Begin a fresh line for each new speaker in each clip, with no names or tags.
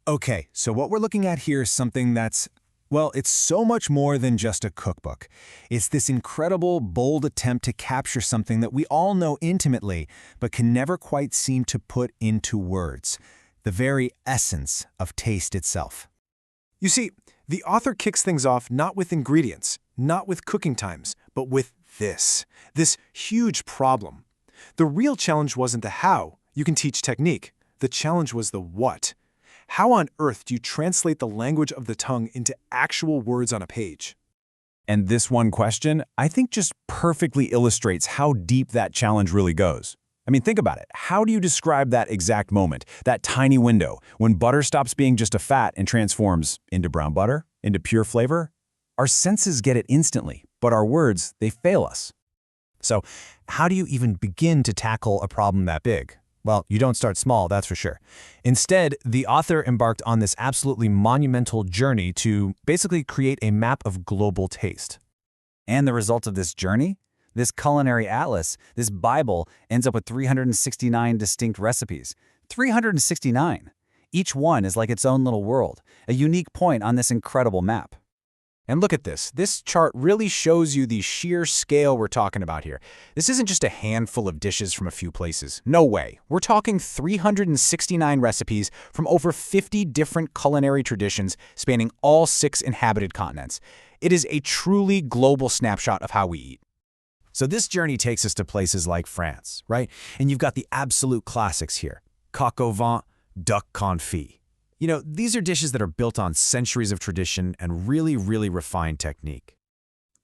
Okay, so what we're looking at here is something that's, well, it's so much more than just a cookbook. It's this incredible, bold attempt to capture something that we all know intimately, but can never quite seem to put into words. The very essence of taste itself.
You see, the author kicks things off not with ingredients, not with cooking times, but with this huge problem. The real challenge wasn't the how. You can teach technique. The challenge was the what. How on earth do you translate the language of the tongue into actual words on a page?
And this one question, I think, just perfectly illustrates how deep that challenge really goes. I mean, think about it. How do you describe that exact moment, that tiny window, when butter stops being just a fat and transforms into brown butter, into pure flavor? Our senses get it instantly, but our words, they fail us.
So, how do you even begin to tackle a problem that big? Well, you don't start small, that's for sure. Instead, the author embarked on this absolutely monumental journey to basically create a map of global taste.
And the result of this journey? This culinary atlas, this Bible, ends up with 369 distinct recipes. 369! Each one is like its own little world, a unique point on this incredible map.
And look at this. This chart really shows you the sheer scale we're talking about here. This isn't just a handful of dishes from a few places. No way. We're talking 369 recipes from over 50 different culinary traditions spanning all 6 inhabited continents. It is a truly global snapshot of how we eat. So this journey takes us to places like France, right? And you've got the absolute classics here. Coq au vin, duck confit. You know, these are dishes that are built on centuries of tradition and really refined technique.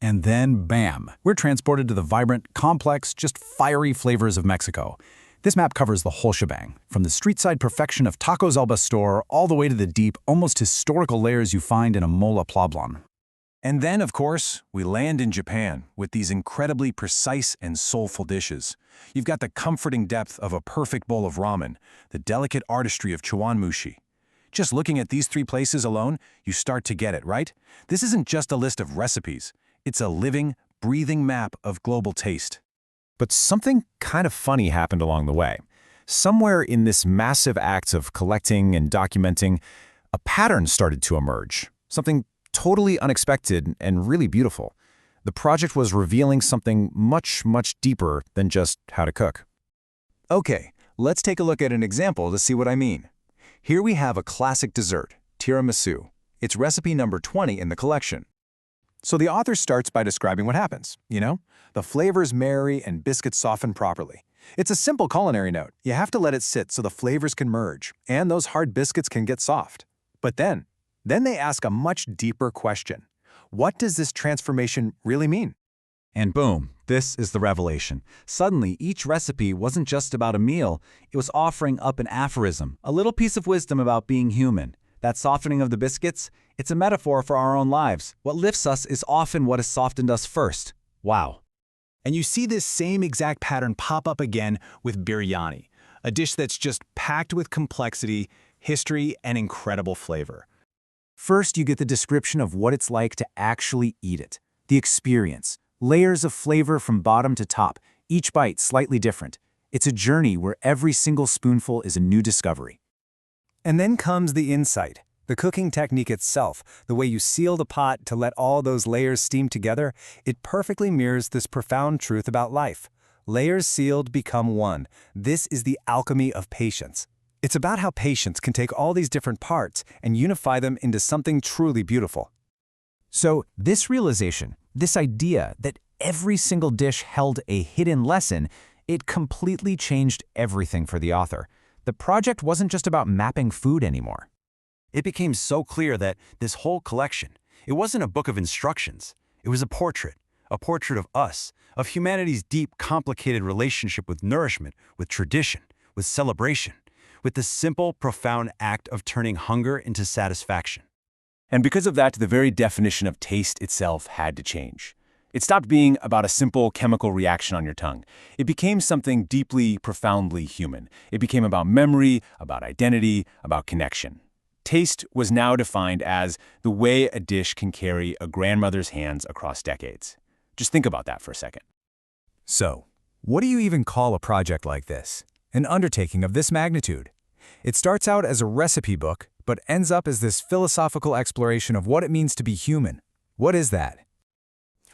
And then, bam, we're transported to the vibrant, complex, just fiery flavors of Mexico. This map covers the whole shebang, from the street-side perfection of tacos al pastor all the way to the deep, almost historical layers you find in a mole poblano.
And then, of course, we land in Japan with these incredibly precise and soulful dishes. You've got the comforting depth of a perfect bowl of ramen, the delicate artistry of chawanmushi. Just looking at these 3 places alone, you start to get it, right? This isn't just a list of recipes. It's a living, breathing map of global taste.
But something kind of funny happened along the way. Somewhere in this massive act of collecting and documenting, a pattern started to emerge. Something totally unexpected and really beautiful. The project was revealing something much deeper than just how to cook.
Okay, let's take a look at an example to see what I mean. Here we have a classic dessert, tiramisu. It's recipe number 20 in the collection. So the author starts by describing what happens, The flavors marry and biscuits soften properly. It's a simple culinary note. You have to let it sit so the flavors can merge, and those hard biscuits can get soft. But then they ask a much deeper question. What does this transformation really mean?
And boom, this is the revelation. Suddenly, each recipe wasn't just about a meal, it was offering up an aphorism, a little piece of wisdom about being human. That softening of the biscuits, it's a metaphor for our own lives. What lifts us is often what has softened us first. Wow.
And you see this same exact pattern pop up again with biryani, a dish that's just packed with complexity, history, and incredible flavor. First, you get the description of what it's like to actually eat it, the experience. Layers of flavor from bottom to top, each bite slightly different. It's a journey where every single spoonful is a new discovery. And then comes the insight, the cooking technique itself, the way you seal the pot to let all those layers steam together. It perfectly mirrors this profound truth about life. Layers sealed become one. This is the alchemy of patience. It's about how patience can take all these different parts and unify them into something truly beautiful. So this realization, this idea that every single dish held a hidden lesson, it completely changed everything for the author. The project wasn't just about mapping food anymore.
It became so clear that this whole collection, it wasn't a book of instructions. It was a portrait of us, of humanity's deep, complicated relationship with nourishment, with tradition, with celebration, with the simple, profound act of turning hunger into satisfaction.
And because of that, the very definition of taste itself had to change. It stopped being about a simple chemical reaction on your tongue. It became something deeply, profoundly human. It became about memory, about identity, about connection. Taste was now defined as the way a dish can carry a grandmother's hands across decades. Just think about that for a second.
So, what do you even call a project like this? An undertaking of this magnitude? It starts out as a recipe book,
but ends up as this philosophical exploration of what it means to be human. What is that?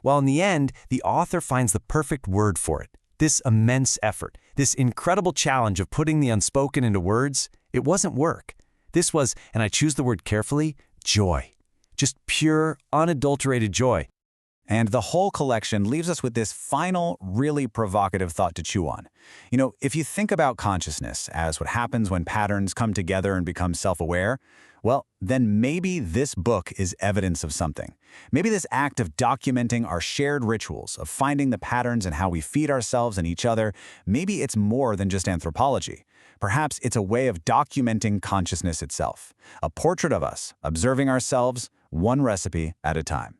Well, in the end, the author finds the perfect word for it. This immense effort, this incredible challenge of putting the unspoken into words, it wasn't work. This was, and I choose the word carefully, joy. Just pure, unadulterated joy.
And the whole collection leaves us with this final, really provocative thought to chew on. You know, if you think about consciousness as what happens when patterns come together and become self-aware, well, then maybe this book is evidence of something. Maybe this act of documenting our shared rituals, of finding the patterns in how we feed ourselves and each other, maybe it's more than just anthropology. Perhaps it's a way of documenting consciousness itself, a portrait of us, observing ourselves, one recipe at a time.